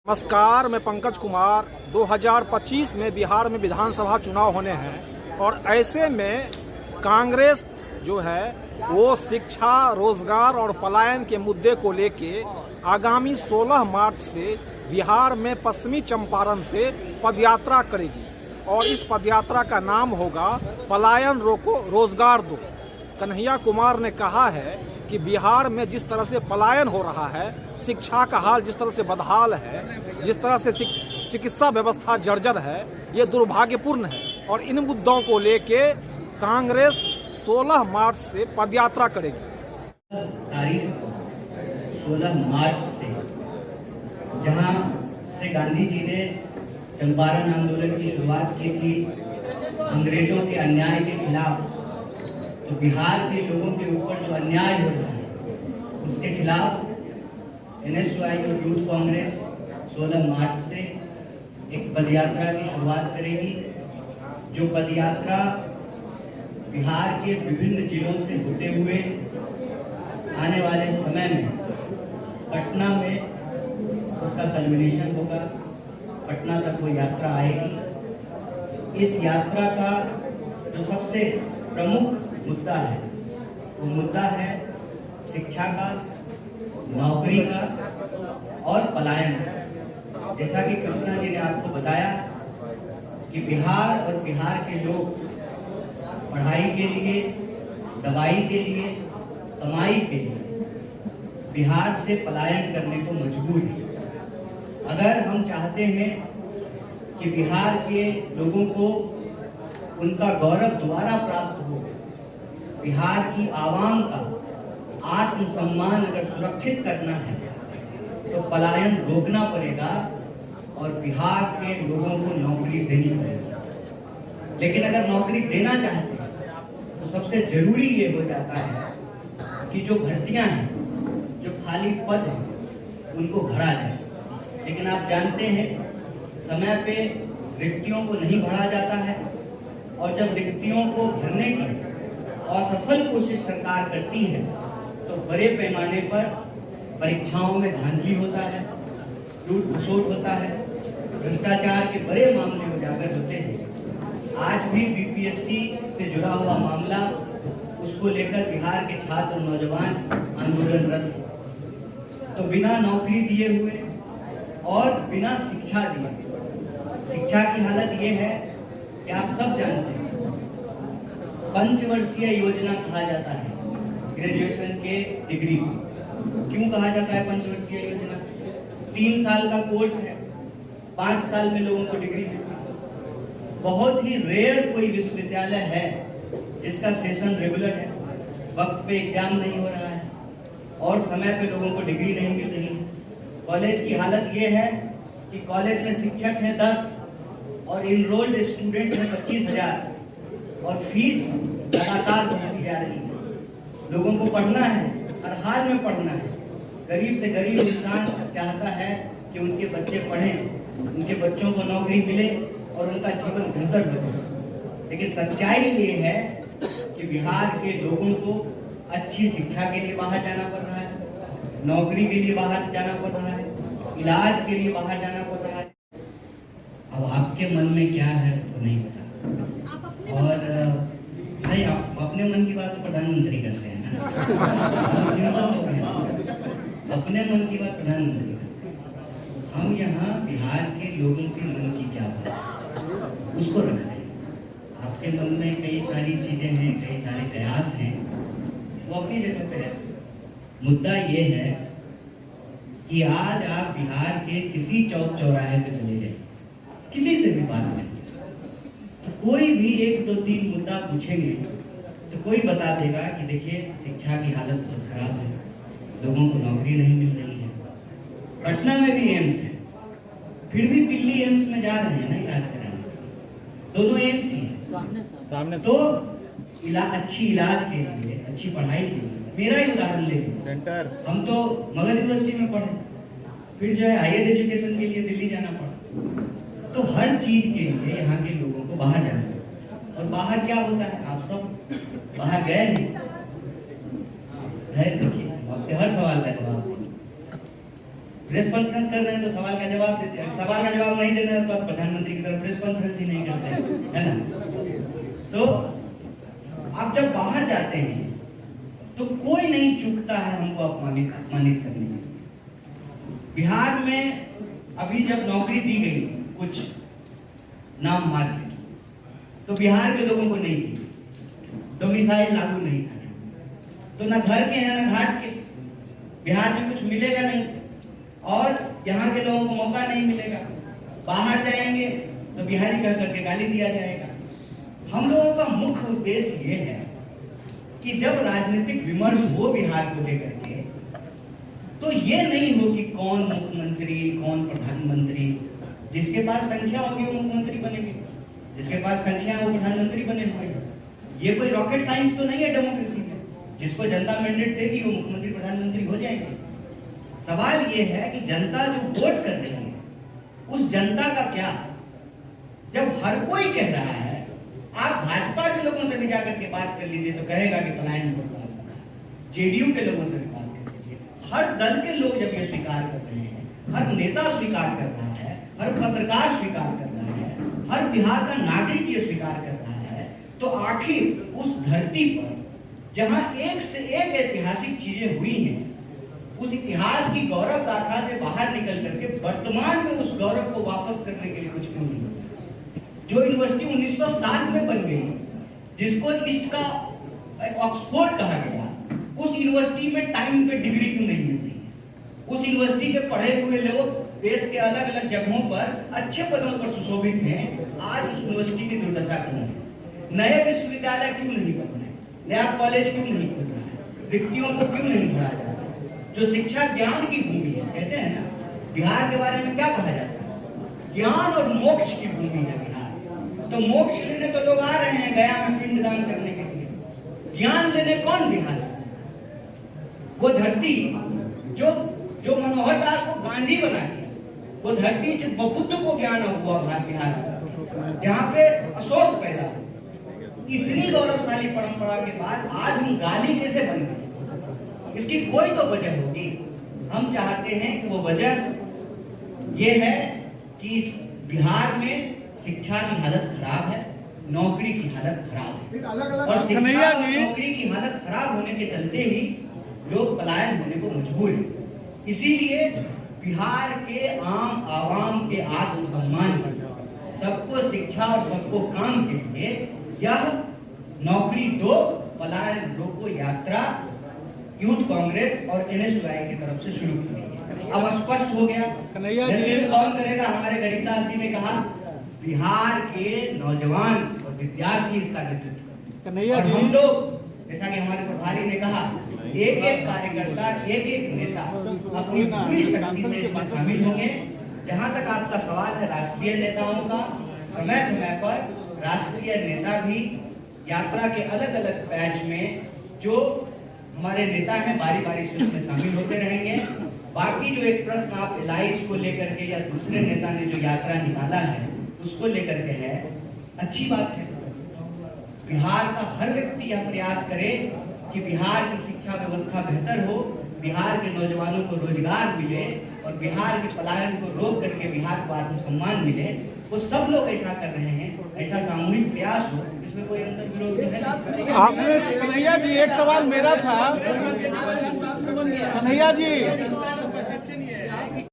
नमस्कार, मैं पंकज कुमार। 2025 में बिहार में विधानसभा चुनाव होने हैं और ऐसे में कांग्रेस जो है वो शिक्षा, रोजगार और पलायन के मुद्दे को लेके आगामी 16 मार्च से बिहार में पश्चिमी चंपारण से पदयात्रा करेगी और इस पदयात्रा का नाम होगा पलायन रोको रोजगार दो। कन्हैया कुमार ने कहा है कि बिहार में जिस तरह से पलायन हो रहा है, शिक्षा का हाल जिस तरह से बदहाल है, जिस तरह से चिकित्सा व्यवस्था जर्जर है, ये दुर्भाग्यपूर्ण है और इन मुद्दों को लेके कांग्रेस 16 मार्च से पदयात्रा करेगी। तारीख 16 मार्च से जहां से गांधी जी ने चंपारण आंदोलन की शुरुआत की थी अंग्रेजों के अन्याय के खिलाफ, तो बिहार के लोगों के ऊपर जो अन्याय हो रहा है उसके खिलाफ NSY और यूथ कांग्रेस 16 मार्च से एक पदयात्रा की शुरुआत करेगी, जो पदयात्रा बिहार के विभिन्न जिलों से होते हुए आने वाले समय में पटना में उसका कल्मिनेशन होगा। पटना तक वो यात्रा आएगी। इस यात्रा का जो सबसे प्रमुख मुद्दा है वो मुद्दा है शिक्षा का, नौकरी का और पलायन का। जैसा कि कृष्णा जी ने आपको बताया कि बिहार और बिहार के लोग पढ़ाई के लिए, दवाई के लिए, कमाई के लिए बिहार से पलायन करने को मजबूर है। अगर हम चाहते हैं कि बिहार के लोगों को उनका गौरव दोबारा प्राप्त हो, बिहार की आवाम का आत्मसम्मान अगर सुरक्षित करना है तो पलायन रोकना पड़ेगा और बिहार के लोगों को नौकरी देनी पड़ेगी। लेकिन अगर नौकरी देना चाहते हैं तो सबसे जरूरी ये हो जाता है कि जो भर्तियां हैं, जो खाली पद हैं, उनको भरा जाए। लेकिन आप जानते हैं समय पे रिक्तियों को नहीं भरा जाता है और जब रिक्तियों को भरने की असफल कोशिश सरकार करती है तो बड़े पैमाने पर परीक्षाओं में धांधली होता है, लूट खसोट होता है, भ्रष्टाचार के बड़े मामले उजागर होते हैं। आज भी बीपीएससी से जुड़ा हुआ मामला, उसको लेकर बिहार के छात्र नौजवान आंदोलनरत हैं। तो बिना नौकरी दिए हुए और बिना शिक्षा दिए, शिक्षा की हालत ये है कि आप सब जानते हैं पंचवर्षीय योजना कहा जाता है ग्रेजुएशन के डिग्री को। क्यों कहा जाता है पंचवर्षीय योजना? 3 साल का कोर्स है, 5 साल में लोगों को डिग्री मिलती है। बहुत ही रेयर कोई विश्वविद्यालय है जिसका सेशन रेगुलर है, वक्त पे एग्जाम नहीं हो रहा है और समय पे लोगों को डिग्री नहीं मिल रही है। कॉलेज की हालत ये है कि कॉलेज में शिक्षक हैं 10 और इनरोल्ड स्टूडेंट हैं 25,000 और फीस लगातार बढ़ती जा रही है। लोगों को पढ़ना है, हर हाल में पढ़ना है। गरीब से गरीब इंसान चाहता है कि उनके बच्चे पढ़ें, उनके बच्चों को नौकरी मिले और उनका जीवन बेहतर बने। लेकिन सच्चाई ये है कि बिहार के लोगों को अच्छी शिक्षा के लिए बाहर जाना पड़ रहा है, नौकरी के लिए बाहर जाना पड़ रहा है, इलाज के लिए बाहर जाना पड़ रहा है। अब आपके मन में क्या है तो नहीं पता, और नहीं, आप अपने मन की बात तो प्रधानमंत्री करते हैं ना। अपने मन की बात प्रधानमंत्री करते हैं। हम यहाँ बिहार के लोगों के मन की क्या बात उसको रखते हैं। आपके मन में कई सारी चीजें हैं, कई सारे प्रयास हैं, वो अपनी जगह पे है। मुद्दा ये है कि आज आप बिहार के किसी चौक चौराहे पे चले जाए, किसी से भी बात करें, तो कोई भी 1 2 3 मुद्दा पूछेंगे तो कोई बता देगा कि देखिए शिक्षा की हालत बहुत खराब है, लोगों को नौकरी नहीं मिल रही है। पटना में भी एम्स है, फिर भी दिल्ली एम्स में जा रहे हैं ना इलाज कराने। दोनों एम्स ही है सामने। तो अच्छी इलाज के लिए, अच्छी पढ़ाई के लिए, मेरा ही उदाहरण ले सेंटर, हम तो मगध यूनिवर्सिटी में पढ़े, फिर जो है हायर एजुकेशन के लिए दिल्ली जाना पड़ा। तो हर चीज के लिए यहाँ के लोगों को बाहर जाना है। और बाहर क्या होता है, आप सब बाहर गए नहीं, देखिए आपके हर सवाल का जवाब प्रेस कॉन्फ्रेंस कर रहे हैं तो सवाल का जवाब देते हैं, सवाल का जवाब नहीं देना है तो आप प्रधानमंत्री की तरफ प्रेस कॉन्फ्रेंस ही नहीं करते हैं, है ना। तो आप जब बाहर जाते हैं तो कोई नहीं चूकता है हमको अपमानित करने में। बिहार में अभी जब नौकरी दी गई कुछ नाम मात्र की, तो बिहार के लोगों को नहीं दी, डोमिसाइल लागू नहीं था, तो ना घर के हैं ना घाट के, बिहार में कुछ मिलेगा नहीं और यहाँ के लोगों को मौका नहीं मिलेगा। बाहर जाएंगे तो बिहारी कह करके गाली दिया जाएगा। हम लोगों का मुख्य उद्देश्य ये है कि जब राजनीतिक विमर्श हो बिहार को लेकर के, तो ये नहीं हो कि कौन मुख्यमंत्री कौन प्रधानमंत्री, जिसके पास संख्या होगी वो मुख्यमंत्री बनेंगे, जिसके पास संख्या वो प्रधानमंत्री बने हुए। ये कोई रॉकेट साइंस तो नहीं है डेमोक्रेसी में, जिसको जनता मैंडेट देगी वो मुख्यमंत्री प्रधानमंत्री हो जाएंगे। सवाल ये है कि जनता जो वोट कर रही है उस जनता का क्या। जब हर कोई कह रहा है, आप भाजपा के लोगों से भी जाकर के बात कर लीजिए तो कहेगा कि पलायन हो रहा है, जेडीयू के लोगों से भी बात कर लीजिए, हर दल के लोग जब ये स्वीकार कर रहे हैं, हर नेता स्वीकार कर रहा है, हर पत्रकार स्वीकार कर रहा है, हर बिहार का नागरिक ये स्वीकार कर रहा है, तो आखिर उस धरती पर जहां एक से एक ऐतिहासिक चीजें हुई हैं, उस इतिहास की गौरव गाथा से बाहर निकल करके वर्तमान में उस गौरव को वापस करने के लिए कुछ क्यों नहीं। जो यूनिवर्सिटी 1907 में बन गई, जिसको ईस्ट का ऑक्सफोर्ड कहा गया, उस यूनिवर्सिटी में टाइम पे डिग्री क्यों नहीं मिलती? उस यूनिवर्सिटी के पढ़े हुए लोग देश के अलग अलग जगहों पर अच्छे पदों पर सुशोभित हैं। आज उस यूनिवर्सिटी की दुर्दशा क्यों है? नए विश्वविद्यालय क्यों नहीं बन रहे? नया कॉलेज क्यों नहीं खुल रहा है? रिक्तियों को क्यों नहीं भरा जा रहा है? जो शिक्षा ज्ञान की भूमि है, कहते हैं ना, बिहार के बारे में क्या कहा जाता है? ज्ञान और मोक्ष की भूमि है बिहार। तो मोक्ष लेने तो लोग आ रहे हैं गया में पिंडदान करने के लिए, ज्ञान लेने कौन बिहार? वो धरती जो मनोहर दास को गांधी बना दिया, वो धरती जो बुद्ध को ज्ञान हुआ बिहार, जहाँ पे अशोक पैदा, इतनी गौरवशाली परंपरा के बाद आज हम गाली कैसे बन गए? इसकी कोई तो वजह होगी। हम चाहते हैं कि वो वजह ये है कि बिहार में शिक्षा की हालत खराब है, नौकरी की हालत खराब है, और शिक्षा और नौकरी की हालत खराब होने के चलते ही लोग पलायन होने को मजबूर हैं। इसीलिए बिहार के आम आवाम के आत्मसम्मान के, सबको शिक्षा और सबको काम के लिए यह नौकरी दो पलायन रोको यात्रा यूथ कांग्रेस और NSUI की तरफ से शुरू की गई है। अब स्पष्ट हो गया, नेतृत्व कौन करेगा? हमारे गरीबदास जी ने कहा बिहार के नौजवान और विद्यार्थी इसका नेतृत्व। और हम लोग, जैसा कि हमारे प्रभारी ने कहा, एक एक कार्यकर्ता, एक एक नेता अपनी पूरी शक्ति से इसमें शामिल होंगे। जहां तक आपका सवाल है राष्ट्रीय नेताओं का, समय समय पर राष्ट्रीय नेता भी यात्रा के अलग अलग बैच में जो हमारे नेता हैं बारी बारी से उसमें शामिल होते रहेंगे। बाकी जो एक प्रश्न आप एलाइज को लेकर के या दूसरे नेता ने जो यात्रा निकाला है उसको लेकर के है, अच्छी बात है। बिहार का हर व्यक्ति यह प्रयास करे कि बिहार की शिक्षा व्यवस्था बेहतर हो, बिहार के नौजवानों को रोजगार मिले और बिहार के पलायन को रोक करके बिहार को आत्मसम्मान मिले। वो सब लोग ऐसा कर रहे हैं, ऐसा सामूहिक प्रयास हो, इसमें कोई अंतर विरोध नहीं है। आपने कन्हैया जी, एक सवाल मेरा था, कन्हैया जी